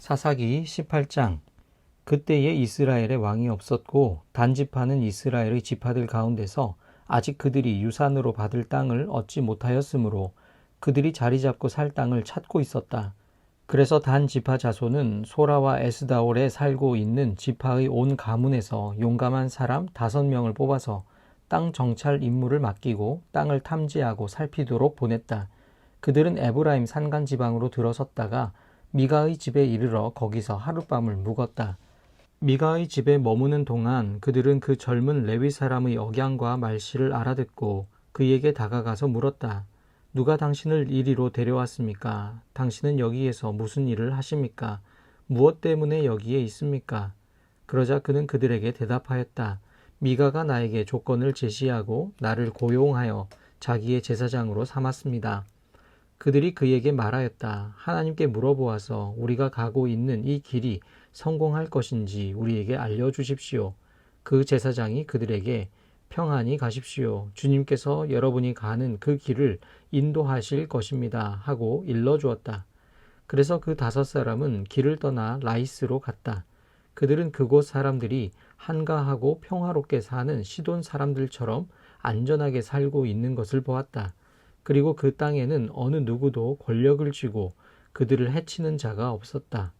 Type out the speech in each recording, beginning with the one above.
사사기 18장. 그때에 이스라엘에 왕이 없었고 단지파는 이스라엘의 지파들 가운데서 아직 그들이 유산으로 받을 땅을 얻지 못하였으므로 그들이 자리 잡고 살 땅을 찾고 있었다. 그래서 단 지파 자손은 소라와 에스다올에 살고 있는 지파의 온 가문에서 용감한 사람 5명을 뽑아서 땅 정찰 임무를 맡기고 땅을 탐지하고 살피도록 보냈다. 그들은 에브라임 산간 지방으로 들어섰다가 미가의 집에 이르러 거기서 하룻밤을 묵었다. 미가의 집에 머무는 동안 그들은 그 젊은 레위 사람의 억양과 말씨를 알아듣고 그에게 다가가서 물었다. 누가 당신을 이리로 데려왔습니까? 당신은 여기에서 무슨 일을 하십니까? 무엇 때문에 여기에 있습니까? 그러자 그는 그들에게 대답하였다. 미가가 나에게 조건을 제시하고 나를 고용하여 자기의 제사장으로 삼았습니다. 그들이 그에게 말하였다. 하나님께 물어보아서 우리가 가고 있는 이 길이 성공할 것인지 우리에게 알려주십시오. 그 제사장이 그들에게 평안히 가십시오. 주님께서 여러분이 가는 그 길을 인도하실 것입니다. 하고 일러주었다. 그래서 그 5사람은 길을 떠나 라이스로 갔다. 그들은 그곳 사람들이 한가하고 평화롭게 사는 시돈 사람들처럼 안전하게 살고 있는 것을 보았다. 그리고 그 땅에는 어느 누구도 권력을 쥐고 그들을 해치는 자가 없었다.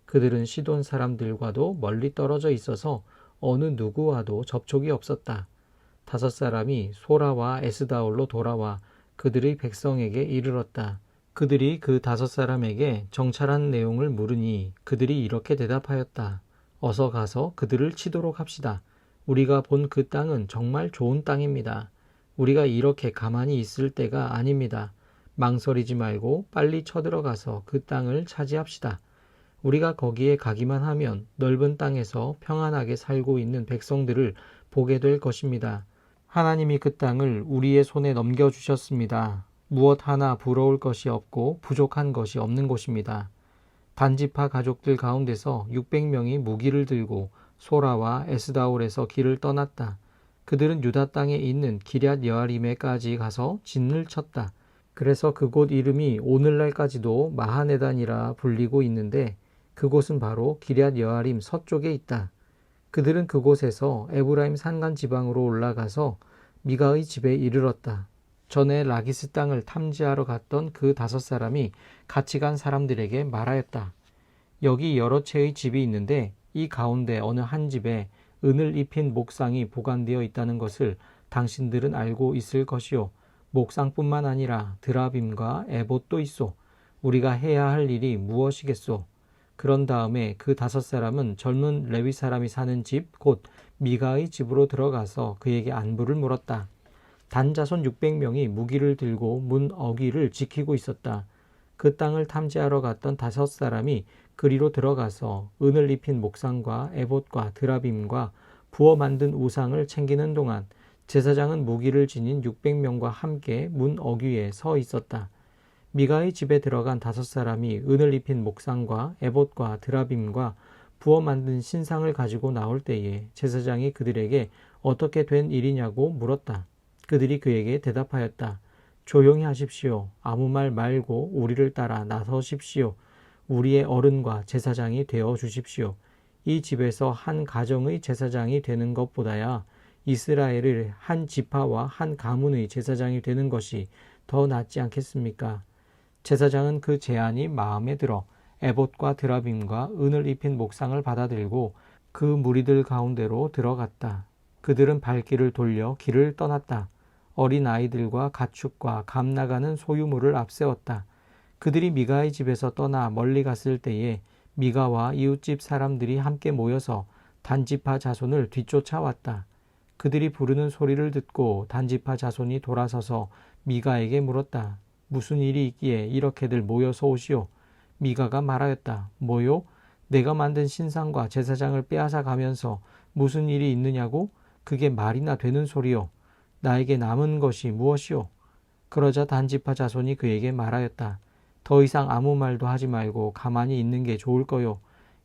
그들은 시돈 사람들과도 멀리 떨어져 있어서 어느 누구와도 접촉이 없었다. 5사람이 소라와 에스다올로 돌아와 그들의 백성에게 이르렀다. 그들이 그 5사람에게 정찰한 내용을 물으니 그들이 이렇게 대답하였다. 어서 가서 그들을 치도록 합시다. 우리가 본 그 땅은 정말 좋은 땅입니다. 우리가 이렇게 가만히 있을 때가 아닙니다. 망설이지 말고 빨리 쳐들어가서 그 땅을 차지합시다. 우리가 거기에 가기만 하면 넓은 땅에서 평안하게 살고 있는 백성들을 보게 될 것입니다. 하나님이 그 땅을 우리의 손에 넘겨주셨습니다. 무엇 하나 부러울 것이 없고 부족한 것이 없는 곳입니다. 단지파 가족들 가운데서 600명이 무기를 들고 소라와 에스다올에서 길을 떠났다. 그들은 유다 땅에 있는 기럇 여아림에까지 가서 진을 쳤다. 그래서 그곳 이름이 오늘날까지도 마하네단이라 불리고 있는데 그곳은 바로 기럇 여아림 서쪽에 있다. 그들은 그곳에서 에브라임 산간 지방으로 올라가서 미가의 집에 이르렀다. 전에 라기스 땅을 탐지하러 갔던 그 5사람이 같이 간 사람들에게 말하였다. 여기 여러 채의 집이 있는데 이 가운데 어느 한 집에 은을 입힌 목상이 보관되어 있다는 것을 당신들은 알고 있을 것이요. 목상뿐만 아니라 드라빔과 에봇도 있소. 우리가 해야 할 일이 무엇이겠소? 그런 다음에 그 5사람은 젊은 레위 사람이 사는 집, 곧 미가의 집으로 들어가서 그에게 안부를 물었다. 단자손 600명이 무기를 들고 문 어귀를 지키고 있었다. 그 땅을 탐지하러 갔던 5사람이 그리로 들어가서 은을 입힌 목상과 에봇과 드라빔과 부어 만든 우상을 챙기는 동안 제사장은 무기를 지닌 600명과 함께 문 어귀에 서 있었다. 미가의 집에 들어간 5사람이 은을 입힌 목상과 에봇과 드라빔과 부어 만든 신상을 가지고 나올 때에 제사장이 그들에게 어떻게 된 일이냐고 물었다. 그들이 그에게 대답하였다. 조용히 하십시오. 아무 말 말고 우리를 따라 나서십시오. 우리의 어른과 제사장이 되어 주십시오. 이 집에서 한 가정의 제사장이 되는 것보다야 이스라엘을 한 지파와 한 가문의 제사장이 되는 것이 더 낫지 않겠습니까? 제사장은 그 제안이 마음에 들어 에봇과 드라빔과 은을 입힌 목상을 받아들고 그 무리들 가운데로 들어갔다. 그들은 발길을 돌려 길을 떠났다. 어린 아이들과 가축과 감 나가는 소유물을 앞세웠다. 그들이 미가의 집에서 떠나 멀리 갔을 때에 미가와 이웃집 사람들이 함께 모여서 단지파 자손을 뒤쫓아왔다. 그들이 부르는 소리를 듣고 단지파 자손이 돌아서서 미가에게 물었다. 무슨 일이 있기에 이렇게들 모여서 오시오? 미가가 말하였다. 뭐요? 내가 만든 신상과 제사장을 빼앗아 가면서 무슨 일이 있느냐고? 그게 말이나 되는 소리요. 나에게 남은 것이 무엇이오? 그러자 단지파 자손이 그에게 말하였다. 더 이상 아무 말도 하지 말고 가만히 있는 게 좋을 거요.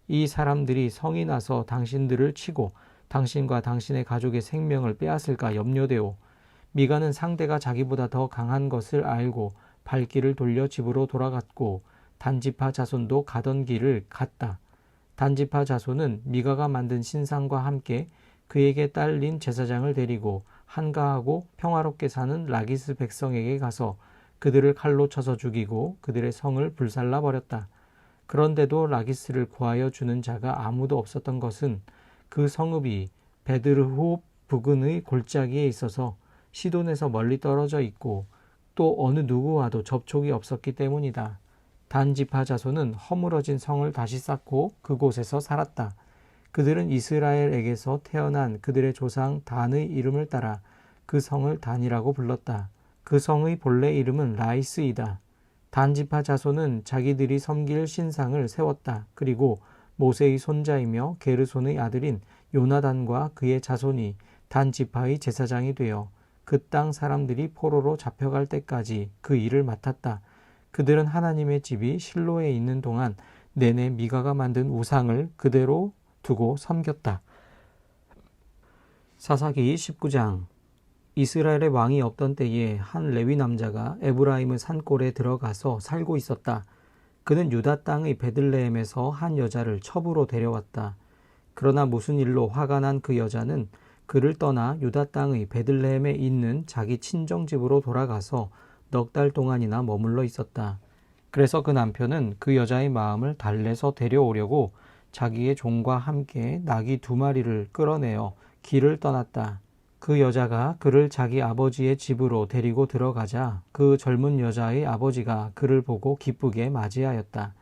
이 사람들이 성이 나서 당신들을 치고 당신과 당신의 가족의 생명을 빼앗을까 염려되오. 미가는 상대가 자기보다 더 강한 것을 알고 발길을 돌려 집으로 돌아갔고 단지파 자손도 가던 길을 갔다. 단지파 자손은 미가가 만든 신상과 함께 그에게 딸린 제사장을 데리고 한가하고 평화롭게 사는 라기스 백성에게 가서 그들을 칼로 쳐서 죽이고 그들의 성을 불살라 버렸다. 그런데도 라기스를 구하여 주는 자가 아무도 없었던 것은 그 성읍이 베드르호 부근의 골짜기에 있어서 시돈에서 멀리 떨어져 있고 또 어느 누구와도 접촉이 없었기 때문이다. 단지파 자손은 허물어진 성을 다시 쌓고 그곳에서 살았다. 그들은 이스라엘에게서 태어난 그들의 조상 단의 이름을 따라 그 성을 단이라고 불렀다. 그 성의 본래 이름은 라이스이다. 단지파 자손은 자기들이 섬길 신상을 세웠다. 그리고 모세의 손자이며 게르손의 아들인 요나단과 그의 자손이 단지파의 제사장이 되어 그 땅 사람들이 포로로 잡혀갈 때까지 그 일을 맡았다. 그들은 하나님의 집이 실로에 있는 동안 내내 미가가 만든 우상을 그대로 두고 섬겼다. 사사기 19장. 이스라엘의 왕이 없던 때에 한 레위 남자가 에브라임의 산골에 들어가서 살고 있었다. 그는 유다 땅의 베들레헴에서 한 여자를 첩으로 데려왔다. 그러나 무슨 일로 화가 난 그 여자는 그를 떠나 유다 땅의 베들레헴에 있는 자기 친정집으로 돌아가서 넉 달 동안이나 머물러 있었다. 그래서 그 남편은 그 여자의 마음을 달래서 데려오려고 자기의 종과 함께 나귀 2마리를 끌어내어 길을 떠났다. 그 여자가 그를 자기 아버지의 집으로 데리고 들어가자 그 젊은 여자의 아버지가 그를 보고 기쁘게 맞이하였다.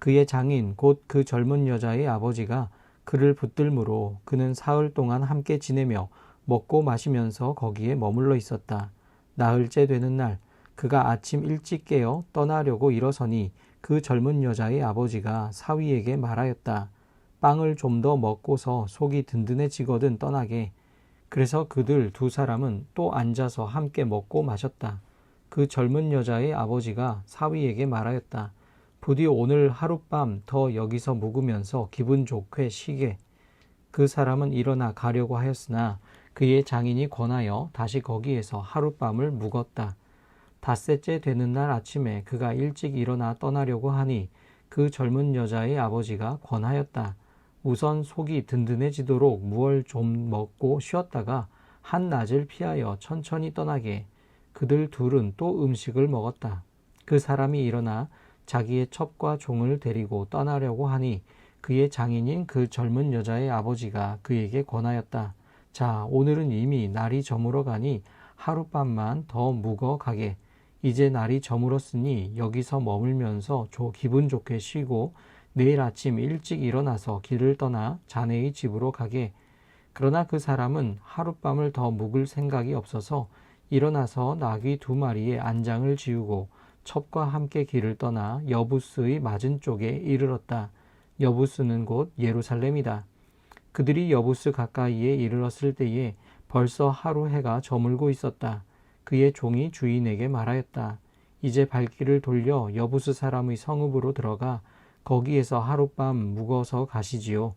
그의 장인 곧 그 젊은 여자의 아버지가 그를 붙들므로 그는 사흘 동안 함께 지내며 먹고 마시면서 거기에 머물러 있었다. 나흘째 되는 날 그가 아침 일찍 깨어 떠나려고 일어서니 그 젊은 여자의 아버지가 사위에게 말하였다. 빵을 좀 더 먹고서 속이 든든해지거든 떠나게. 그래서 그들 2사람은 또 앉아서 함께 먹고 마셨다. 그 젊은 여자의 아버지가 사위에게 말하였다. 부디 오늘 하룻밤 더 여기서 묵으면서 기분 좋게 쉬게. 그 사람은 일어나 가려고 하였으나 그의 장인이 권하여 다시 거기에서 하룻밤을 묵었다. 닷새째 되는 날 아침에 그가 일찍 일어나 떠나려고 하니 그 젊은 여자의 아버지가 권하였다. 우선 속이 든든해지도록 무얼 좀 먹고 쉬었다가 한낮을 피하여 천천히 떠나게. 그들 둘은 또 음식을 먹었다. 그 사람이 일어나 자기의 첩과 종을 데리고 떠나려고 하니 그의 장인인 그 젊은 여자의 아버지가 그에게 권하였다. 자, 오늘은 이미 날이 저물어 가니 하룻밤만 더 묵어 가게. 이제 날이 저물었으니 여기서 머물면서 기분 좋게 쉬고 내일 아침 일찍 일어나서 길을 떠나 자네의 집으로 가게. 그러나 그 사람은 하룻밤을 더 묵을 생각이 없어서 일어나서 나귀 2마리의 안장을 지우고 첩과 함께 길을 떠나 여부스의 맞은 쪽에 이르렀다. 여부스는 곧 예루살렘이다. 그들이 여부스 가까이에 이르렀을 때에 벌써 하루 해가 저물고 있었다. 그의 종이 주인에게 말하였다. 이제 발길을 돌려 여부스 사람의 성읍으로 들어가 거기에서 하룻밤 묵어서 가시지요.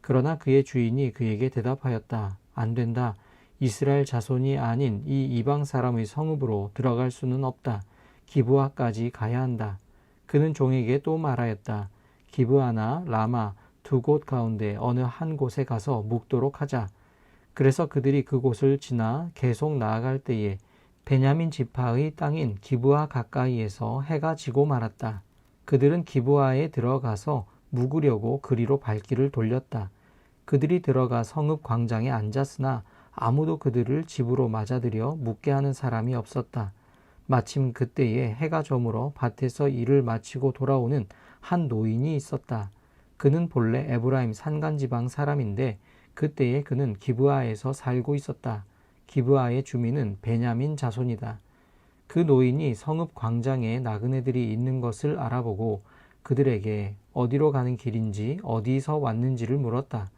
그러나 그의 주인이 그에게 대답하였다. 안 된다. 이스라엘 자손이 아닌 이 이방 사람의 성읍으로 들어갈 수는 없다. 기브아까지 가야 한다. 그는 종에게 또 말하였다. 기브아나 라마 2곳 가운데 어느 한 곳에 가서 묵도록 하자. 그래서 그들이 그곳을 지나 계속 나아갈 때에 베냐민 지파의 땅인 기브아 가까이에서 해가 지고 말았다. 그들은 기브아에 들어가서 묵으려고 그리로 발길을 돌렸다. 그들이 들어가 성읍 광장에 앉았으나 아무도 그들을 집으로 맞아들여 묵게 하는 사람이 없었다. 마침 그때에 해가 저물어 밭에서 일을 마치고 돌아오는 한 노인이 있었다. 그는 본래 에브라임 산간지방 사람인데 그때에 그는 기브아에서 살고 있었다. 기브아의 주민은 베냐민 자손이다. 그 노인이 성읍 광장에 나그네들이 있는 것을 알아보고 그들에게 어디로 가는 길인지 어디서 왔는지를 물었다.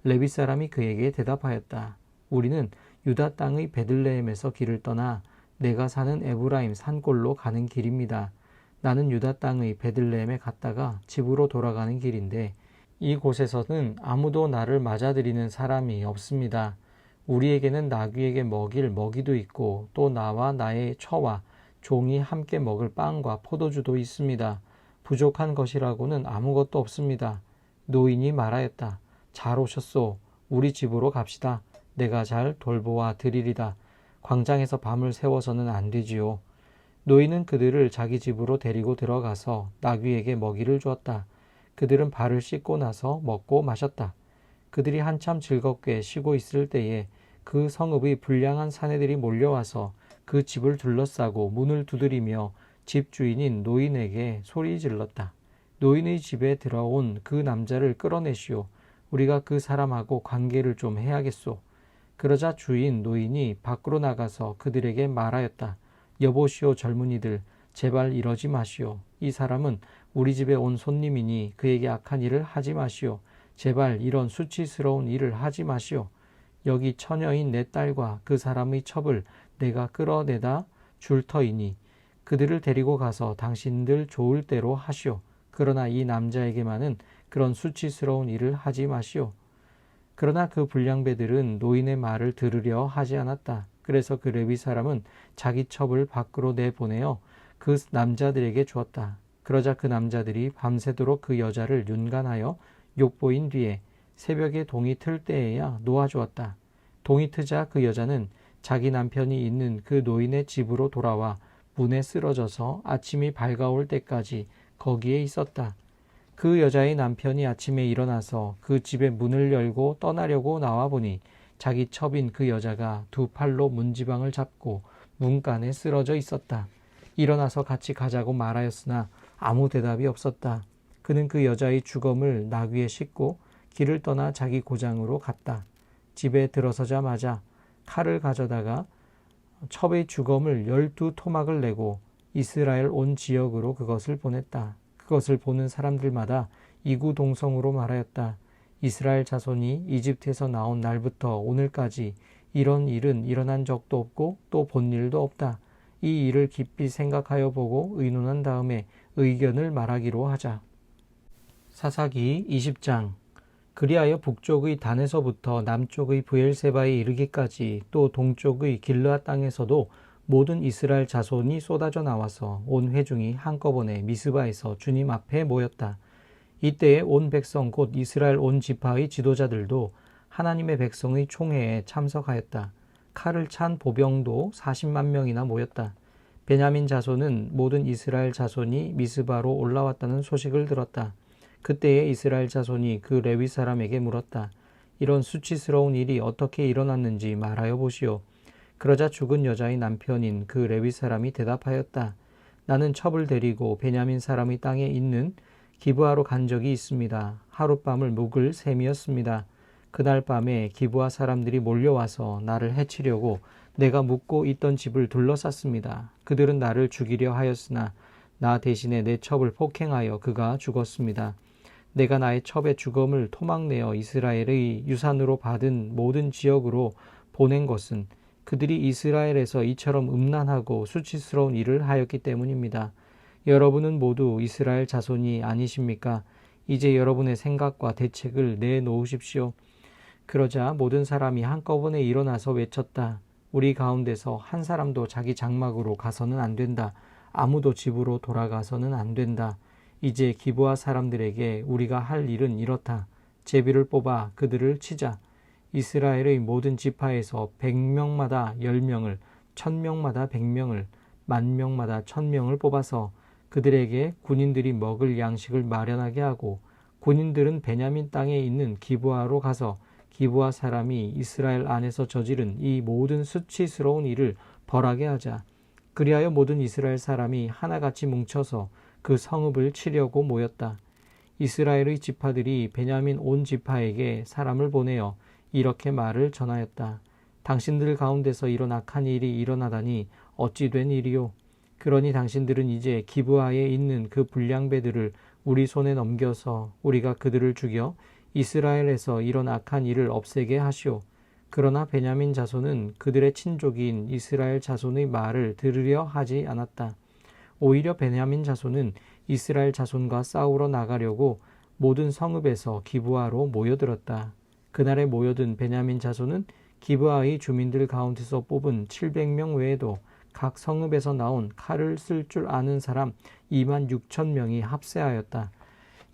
레위 사람이 그에게 대답하였다. 우리는 유다 땅의 베들레헴에서 길을 떠나 내가 사는 에브라임 산골로 가는 길입니다. 나는 유다 땅의 베들레헴에 갔다가 집으로 돌아가는 길인데 이곳에서는 아무도 나를 맞아들이는 사람이 없습니다. 우리에게는 나귀에게 먹일 먹이도 있고 또 나와 나의 처와 종이 함께 먹을 빵과 포도주도 있습니다. 부족한 것이라고는 아무것도 없습니다. 노인이 말하였다. 잘 오셨소. 우리 집으로 갑시다. 내가 잘 돌보아 드리리다. 광장에서 밤을 새워서는 안 되지요. 노인은 그들을 자기 집으로 데리고 들어가서 나귀에게 먹이를 주었다. 그들은 발을 씻고 나서 먹고 마셨다. 그들이 한참 즐겁게 쉬고 있을 때에 그 성읍의 불량한 사내들이 몰려와서 그 집을 둘러싸고 문을 두드리며 집주인인 노인에게 소리 질렀다. 노인의 집에 들어온 그 남자를 끌어내시오. 우리가 그 사람하고 관계를 좀 해야겠소. 그러자 주인 노인이 밖으로 나가서 그들에게 말하였다. 여보시오 젊은이들, 제발 이러지 마시오. 이 사람은 우리 집에 온 손님이니 그에게 악한 일을 하지 마시오. 제발 이런 수치스러운 일을 하지 마시오. 여기 처녀인 내 딸과 그 사람의 첩을 내가 끌어내다 줄 터이니 그들을 데리고 가서 당신들 좋을 대로 하시오. 그러나 이 남자에게만은 그런 수치스러운 일을 하지 마시오. 그러나 그 불량배들은 노인의 말을 들으려 하지 않았다. 그래서 그 레위 사람은 자기 첩을 밖으로 내보내어 그 남자들에게 주었다. 그러자 그 남자들이 밤새도록 그 여자를 윤간하여 욕보인 뒤에 새벽에 동이 틀 때에야 놓아주었다. 동이 트자 그 여자는 자기 남편이 있는 그 노인의 집으로 돌아와 문에 쓰러져서 아침이 밝아올 때까지 거기에 있었다. 그 여자의 남편이 아침에 일어나서 그 집의 문을 열고 떠나려고 나와보니 자기 첩인 그 여자가 두 팔로 문지방을 잡고 문간에 쓰러져 있었다. 일어나서 같이 가자고 말하였으나 아무 대답이 없었다. 그는 그 여자의 주검을 나귀에 싣고 길을 떠나 자기 고장으로 갔다. 집에 들어서자마자 칼을 가져다가 첩의 주검을 12토막을 내고 이스라엘 온 지역으로 그것을 보냈다. 그것을 보는 사람들마다 이구동성으로 말하였다. 이스라엘 자손이 이집트에서 나온 날부터 오늘까지 이런 일은 일어난 적도 없고 또 본 일도 없다. 이 일을 깊이 생각하여 보고 의논한 다음에 의견을 말하기로 하자. 사사기 20장. 그리하여 북쪽의 단에서부터 남쪽의 브엘세바에 이르기까지 또 동쪽의 길르앗 땅에서도 모든 이스라엘 자손이 쏟아져 나와서 온 회중이 한꺼번에 미스바에서 주님 앞에 모였다. 이때에 온 백성 곧 이스라엘 온 지파의 지도자들도 하나님의 백성의 총회에 참석하였다. 칼을 찬 보병도 40만 명이나 모였다. 베냐민 자손은 모든 이스라엘 자손이 미스바로 올라왔다는 소식을 들었다. 그때에 이스라엘 자손이 그 레위 사람에게 물었다. 이런 수치스러운 일이 어떻게 일어났는지 말하여 보시오. 그러자 죽은 여자의 남편인 그 레위 사람이 대답하였다. 나는 첩을 데리고 베냐민 사람의 땅에 있는 기브아로 간 적이 있습니다. 하룻밤을 묵을 셈이었습니다. 그날 밤에 기브아 사람들이 몰려와서 나를 해치려고 내가 묵고 있던 집을 둘러쌌습니다. 그들은 나를 죽이려 하였으나 나 대신에 내 첩을 폭행하여 그가 죽었습니다. 내가 나의 첩의 주검을 토막내어 이스라엘의 유산으로 받은 모든 지역으로 보낸 것은 그들이 이스라엘에서 이처럼 음란하고 수치스러운 일을 하였기 때문입니다. 여러분은 모두 이스라엘 자손이 아니십니까? 이제 여러분의 생각과 대책을 내놓으십시오. 그러자 모든 사람이 한꺼번에 일어나서 외쳤다. 우리 가운데서 한 사람도 자기 장막으로 가서는 안 된다. 아무도 집으로 돌아가서는 안 된다. 이제 기브아 사람들에게 우리가 할 일은 이렇다. 제비를 뽑아 그들을 치자. 이스라엘의 모든 지파에서 100명마다 10명을, 1000명마다 100명을, 10,000명마다 1000명을 뽑아서 그들에게 군인들이 먹을 양식을 마련하게 하고 군인들은 베냐민 땅에 있는 기브아로 가서 기브아 사람이 이스라엘 안에서 저지른 이 모든 수치스러운 일을 벌하게 하자. 그리하여 모든 이스라엘 사람이 하나같이 뭉쳐서 그 성읍을 치려고 모였다. 이스라엘의 지파들이 베냐민 온 지파에게 사람을 보내어 이렇게 말을 전하였다. 당신들 가운데서 이런 악한 일이 일어나다니 어찌 된 일이요? 그러니 당신들은 이제 기브아에 있는 그 불량배들을 우리 손에 넘겨서 우리가 그들을 죽여 이스라엘에서 이런 악한 일을 없애게 하시오. 그러나 베냐민 자손은 그들의 친족인 이스라엘 자손의 말을 들으려 하지 않았다. 오히려 베냐민 자손은 이스라엘 자손과 싸우러 나가려고 모든 성읍에서 기브아로 모여들었다. 그날에 모여든 베냐민 자손은 기브아의 주민들 가운데서 뽑은 700명 외에도 각 성읍에서 나온 칼을 쓸 줄 아는 사람 2만 6천 명이 합세하였다.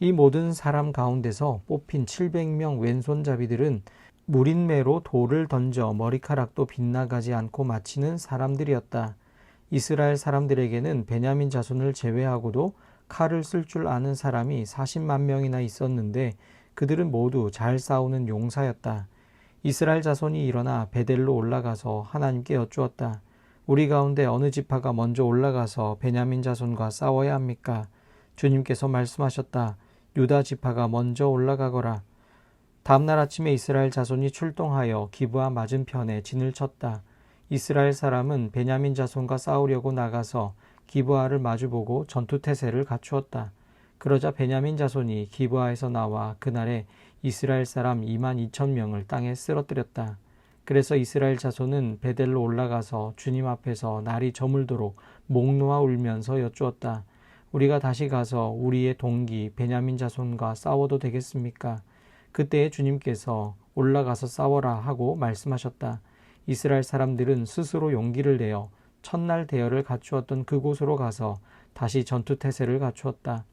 이 모든 사람 가운데서 뽑힌 700명 왼손잡이들은 무린매로 돌을 던져 머리카락도 빗나가지 않고 마치는 사람들이었다. 이스라엘 사람들에게는 베냐민 자손을 제외하고도 칼을 쓸 줄 아는 사람이 40만 명이나 있었는데 그들은 모두 잘 싸우는 용사였다. 이스라엘 자손이 일어나 베델로 올라가서 하나님께 여쭈었다. 우리 가운데 어느 지파가 먼저 올라가서 베냐민 자손과 싸워야 합니까? 주님께서 말씀하셨다. 유다 지파가 먼저 올라가거라. 다음날 아침에 이스라엘 자손이 출동하여 기브아 맞은편에 진을 쳤다. 이스라엘 사람은 베냐민 자손과 싸우려고 나가서 기브아를 마주보고 전투태세를 갖추었다. 그러자 베냐민 자손이 기브아에서 나와 그날에 이스라엘 사람 2만 2천 명을 땅에 쓰러뜨렸다. 그래서 이스라엘 자손은 베델로 올라가서 주님 앞에서 날이 저물도록 목 놓아 울면서 여쭈었다. 우리가 다시 가서 우리의 동기 베냐민 자손과 싸워도 되겠습니까? 그때에 주님께서 올라가서 싸워라 하고 말씀하셨다. 이스라엘 사람들은 스스로 용기를 내어 첫날 대열을 갖추었던 그곳으로 가서 다시 전투태세를 갖추었다.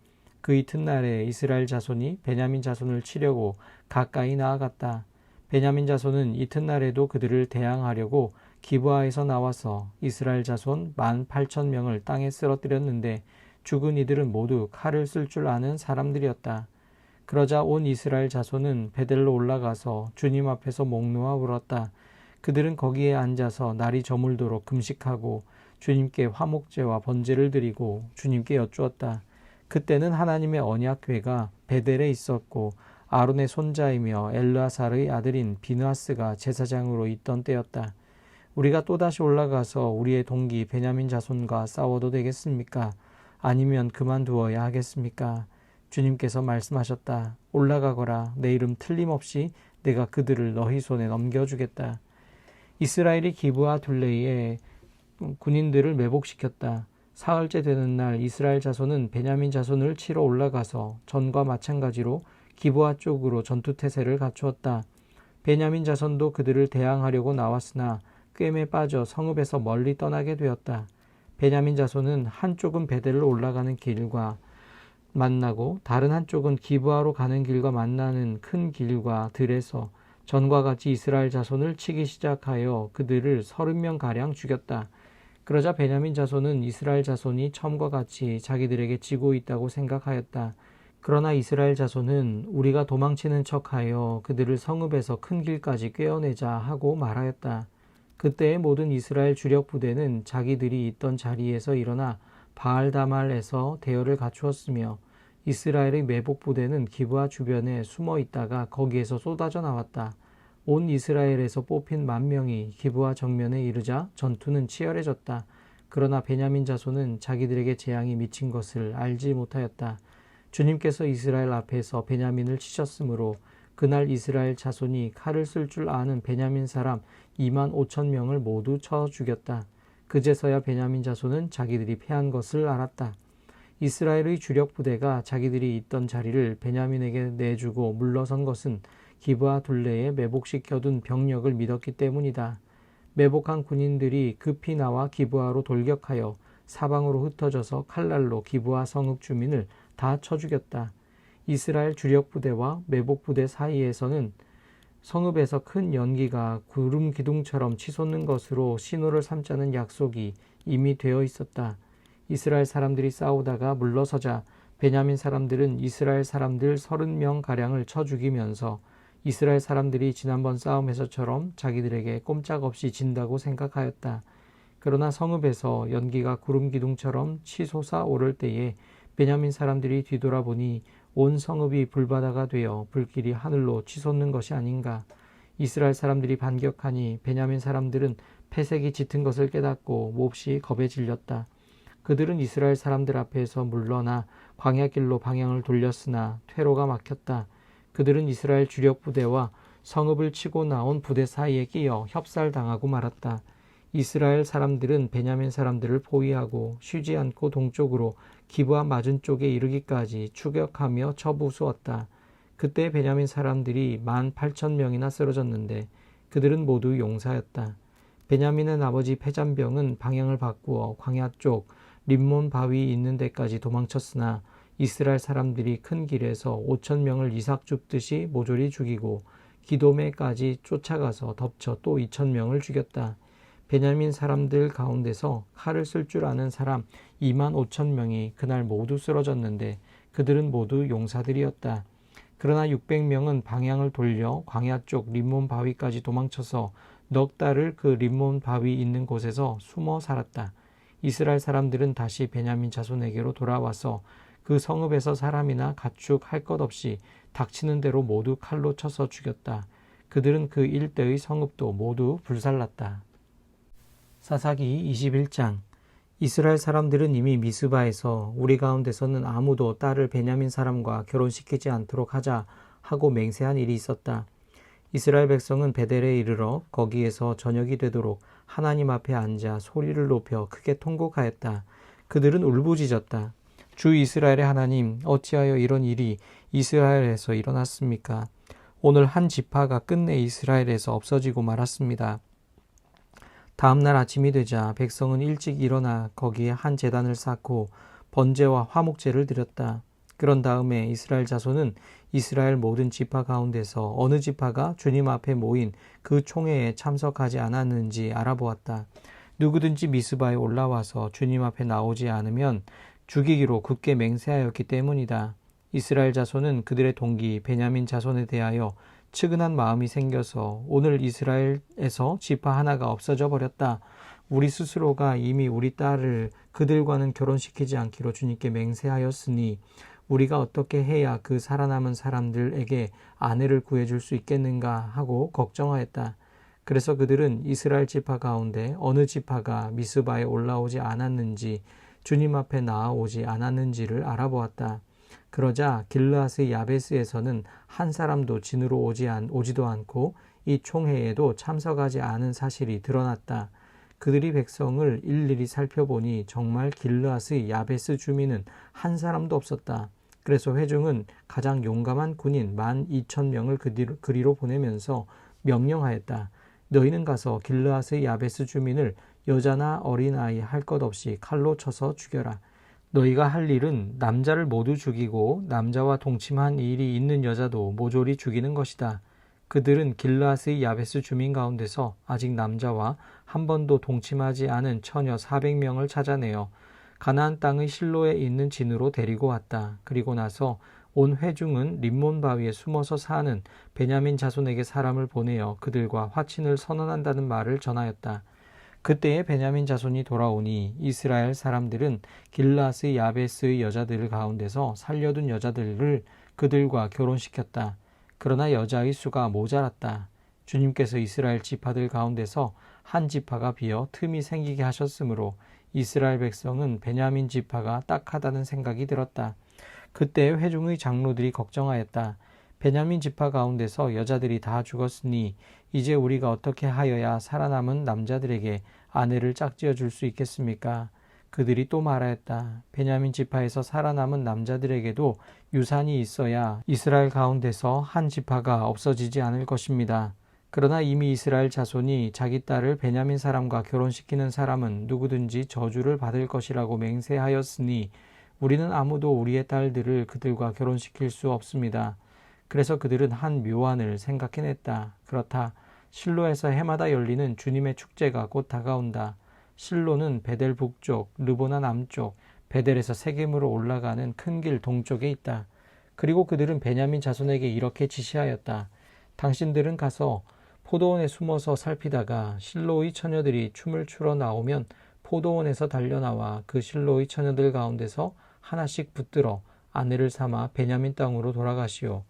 그 이튿날에 이스라엘 자손이 베냐민 자손을 치려고 가까이 나아갔다. 베냐민 자손은 이튿날에도 그들을 대항하려고 기브아에서 나와서 이스라엘 자손 18,000명을 땅에 쓰러뜨렸는데 죽은 이들은 모두 칼을 쓸 줄 아는 사람들이었다. 그러자 온 이스라엘 자손은 베델로 올라가서 주님 앞에서 목 놓아 울었다. 그들은 거기에 앉아서 날이 저물도록 금식하고 주님께 화목제와 번제를 드리고 주님께 여쭈었다. 그때는 하나님의 언약궤가 베델에 있었고 아론의 손자이며 엘르아살의 아들인 비느하스가 제사장으로 있던 때였다. 우리가 또다시 올라가서 우리의 동기 베냐민 자손과 싸워도 되겠습니까? 아니면 그만두어야 하겠습니까? 주님께서 말씀하셨다. 올라가거라. 내 이름 틀림없이 내가 그들을 너희 손에 넘겨주겠다. 이스라엘이 기브아 둘레이에 군인들을 매복시켰다. 사흘째 되는 날 이스라엘 자손은 베냐민 자손을 치러 올라가서 전과 마찬가지로 기브아 쪽으로 전투태세를 갖추었다. 베냐민 자손도 그들을 대항하려고 나왔으나 꿰매 빠져 성읍에서 멀리 떠나게 되었다. 베냐민 자손은 한쪽은 베델로 올라가는 길과 만나고 다른 한쪽은 기브아로 가는 길과 만나는 큰 길과 들에서 전과 같이 이스라엘 자손을 치기 시작하여 그들을 30명가량 죽였다. 그러자 베냐민 자손은 이스라엘 자손이 처음과 같이 자기들에게 지고 있다고 생각하였다. 그러나 이스라엘 자손은 우리가 도망치는 척하여 그들을 성읍에서 큰 길까지 꿰어내자 하고 말하였다. 그때의 모든 이스라엘 주력 부대는 자기들이 있던 자리에서 일어나 바알다말에서 대열을 갖추었으며 이스라엘의 매복 부대는 기브아 주변에 숨어 있다가 거기에서 쏟아져 나왔다. 온 이스라엘에서 뽑힌 10,000명이 기브아 정면에 이르자 전투는 치열해졌다. 그러나 베냐민 자손은 자기들에게 재앙이 미친 것을 알지 못하였다. 주님께서 이스라엘 앞에서 베냐민을 치셨으므로 그날 이스라엘 자손이 칼을 쓸 줄 아는 베냐민 사람 2만 5천 명을 모두 쳐 죽였다. 그제서야 베냐민 자손은 자기들이 패한 것을 알았다. 이스라엘의 주력 부대가 자기들이 있던 자리를 베냐민에게 내주고 물러선 것은 기브아 둘레에 매복시켜둔 병력을 믿었기 때문이다. 매복한 군인들이 급히 나와 기브아로 돌격하여 사방으로 흩어져서 칼날로 기브아 성읍 주민을 다 쳐 죽였다. 이스라엘 주력 부대와 매복 부대 사이에서는 성읍에서 큰 연기가 구름 기둥처럼 치솟는 것으로 신호를 삼자는 약속이 이미 되어 있었다. 이스라엘 사람들이 싸우다가 물러서자 베냐민 사람들은 이스라엘 사람들 30명가량을 쳐 죽이면서 이스라엘 사람들이 지난번 싸움에서처럼 자기들에게 꼼짝없이 진다고 생각하였다. 그러나 성읍에서 연기가 구름 기둥처럼 치솟아 오를 때에 베냐민 사람들이 뒤돌아보니 온 성읍이 불바다가 되어 불길이 하늘로 치솟는 것이 아닌가. 이스라엘 사람들이 반격하니 베냐민 사람들은 패색이 짙은 것을 깨닫고 몹시 겁에 질렸다. 그들은 이스라엘 사람들 앞에서 물러나 광야길로 방향을 돌렸으나 퇴로가 막혔다. 그들은 이스라엘 주력 부대와 성읍을 치고 나온 부대 사이에 끼어 협살당하고 말았다. 이스라엘 사람들은 베냐민 사람들을 포위하고 쉬지 않고 동쪽으로 기브아 맞은 쪽에 이르기까지 추격하며 쳐부수었다. 그때 베냐민 사람들이 18,000명이나 쓰러졌는데 그들은 모두 용사였다. 베냐민의 아버지 페잔병은 방향을 바꾸어 광야 쪽 림몬 바위 있는 데까지 도망쳤으나 이스라엘 사람들이 큰 길에서 5,000명을 이삭 줍듯이 모조리 죽이고 기도메까지 쫓아가서 덮쳐 또 2,000명을 죽였다. 베냐민 사람들 가운데서 칼을 쓸 줄 아는 사람 25,000명이 그날 모두 쓰러졌는데 그들은 모두 용사들이었다. 그러나 600명은 방향을 돌려 광야 쪽 림몬 바위까지 도망쳐서 넉 달을 그 림몬 바위 있는 곳에서 숨어 살았다. 이스라엘 사람들은 다시 베냐민 자손에게로 돌아와서 그 성읍에서 사람이나 가축 할 것 없이 닥치는 대로 모두 칼로 쳐서 죽였다. 그들은 그 일대의 성읍도 모두 불살랐다. 사사기 21장. 이스라엘 사람들은 이미 미스바에서 우리 가운데서는 아무도 딸을 베냐민 사람과 결혼시키지 않도록 하자 하고 맹세한 일이 있었다. 이스라엘 백성은 베델에 이르러 거기에서 저녁이 되도록 하나님 앞에 앉아 소리를 높여 크게 통곡하였다. 그들은 울부짖었다. 주 이스라엘의 하나님, 어찌하여 이런 일이 이스라엘에서 일어났습니까? 오늘 한 지파가 끝내 이스라엘에서 없어지고 말았습니다. 다음 날 아침이 되자 백성은 일찍 일어나 거기에 한 제단을 쌓고 번제와 화목제를 드렸다. 그런 다음에 이스라엘 자손은 이스라엘 모든 지파 가운데서 어느 지파가 주님 앞에 모인 그 총회에 참석하지 않았는지 알아보았다. 누구든지 미스바에 올라와서 주님 앞에 나오지 않으면 죽이기로 굳게 맹세하였기 때문이다. 이스라엘 자손은 그들의 동기 베냐민 자손에 대하여 측은한 마음이 생겨서 오늘 이스라엘에서 지파 하나가 없어져 버렸다. 우리 스스로가 이미 우리 딸을 그들과는 결혼시키지 않기로 주님께 맹세하였으니 우리가 어떻게 해야 그 살아남은 사람들에게 아내를 구해줄 수 있겠는가 하고 걱정하였다. 그래서 그들은 이스라엘 지파 가운데 어느 지파가 미스바에 올라오지 않았는지 주님 앞에 나아오지 않았는지를 알아보았다. 그러자 길르앗의 야베스에서는 한 사람도 진으로 오지도 않고 이 총회에도 참석하지 않은 사실이 드러났다. 그들이 백성을 일일이 살펴보니 정말 길르앗의 야베스 주민은 한 사람도 없었다. 그래서 회중은 가장 용감한 군인 12,000명을 그리로 보내면서 명령하였다. 너희는 가서 길르앗의 야베스 주민을 여자나 어린아이 할 것 없이 칼로 쳐서 죽여라. 너희가 할 일은 남자를 모두 죽이고 남자와 동침한 일이 있는 여자도 모조리 죽이는 것이다. 그들은 길르앗의 야베스 주민 가운데서 아직 남자와 한 번도 동침하지 않은 처녀 400명을 찾아내어 가나안 땅의 실로에 있는 진으로 데리고 왔다. 그리고 나서 온 회중은 림몬 바위에 숨어서 사는 베냐민 자손에게 사람을 보내어 그들과 화친을 선언한다는 말을 전하였다. 그때에 베냐민 자손이 돌아오니 이스라엘 사람들은 길르앗의 야베스의 여자들 가운데서 살려둔 여자들을 그들과 결혼시켰다. 그러나 여자의 수가 모자랐다. 주님께서 이스라엘 지파들 가운데서 한 지파가 비어 틈이 생기게 하셨으므로 이스라엘 백성은 베냐민 지파가 딱하다는 생각이 들었다. 그때 회중의 장로들이 걱정하였다. 베냐민 지파 가운데서 여자들이 다 죽었으니 이제 우리가 어떻게 하여야 살아남은 남자들에게 아내를 짝지어 줄 수 있겠습니까? 그들이 또 말하였다. 베냐민 지파에서 살아남은 남자들에게도 유산이 있어야 이스라엘 가운데서 한 지파가 없어지지 않을 것입니다. 그러나 이미 이스라엘 자손이 자기 딸을 베냐민 사람과 결혼시키는 사람은 누구든지 저주를 받을 것이라고 맹세하였으니 우리는 아무도 우리의 딸들을 그들과 결혼시킬 수 없습니다. 그래서 그들은 한 묘안을 생각해냈다. 그렇다. 실로에서 해마다 열리는 주님의 축제가 곧 다가온다. 실로는 베델 북쪽, 르보나 남쪽, 베델에서 세겜으로 올라가는 큰 길 동쪽에 있다. 그리고 그들은 베냐민 자손에게 이렇게 지시하였다. 당신들은 가서 포도원에 숨어서 살피다가 실로의 처녀들이 춤을 추러 나오면 포도원에서 달려나와 그 실로의 처녀들 가운데서 하나씩 붙들어 아내를 삼아 베냐민 땅으로 돌아가시오.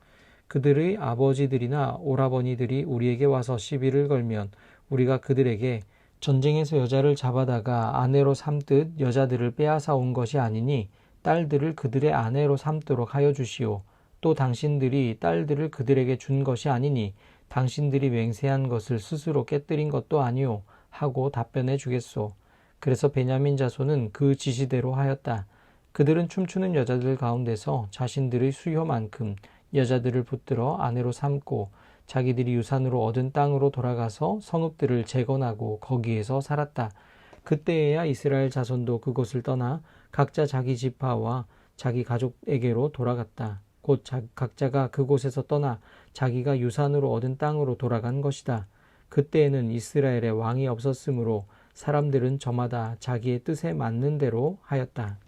그들의 아버지들이나 오라버니들이 우리에게 와서 시비를 걸면 우리가 그들에게 전쟁에서 여자를 잡아다가 아내로 삼듯 여자들을 빼앗아 온 것이 아니니 딸들을 그들의 아내로 삼도록 하여 주시오. 또 당신들이 딸들을 그들에게 준 것이 아니니 당신들이 맹세한 것을 스스로 깨뜨린 것도 아니오 하고 답변해 주겠소. 그래서 베냐민 자손은 그 지시대로 하였다. 그들은 춤추는 여자들 가운데서 자신들의 수요만큼 여자들을 붙들어 아내로 삼고 자기들이 유산으로 얻은 땅으로 돌아가서 성읍들을 재건하고 거기에서 살았다. 그때에야 이스라엘 자손도 그곳을 떠나 각자 자기 지파와 자기 가족에게로 돌아갔다. 곧 각자가 그곳에서 떠나 자기가 유산으로 얻은 땅으로 돌아간 것이다. 그때에는 이스라엘에 왕이 없었으므로 사람들은 저마다 자기의 뜻에 맞는 대로 하였다.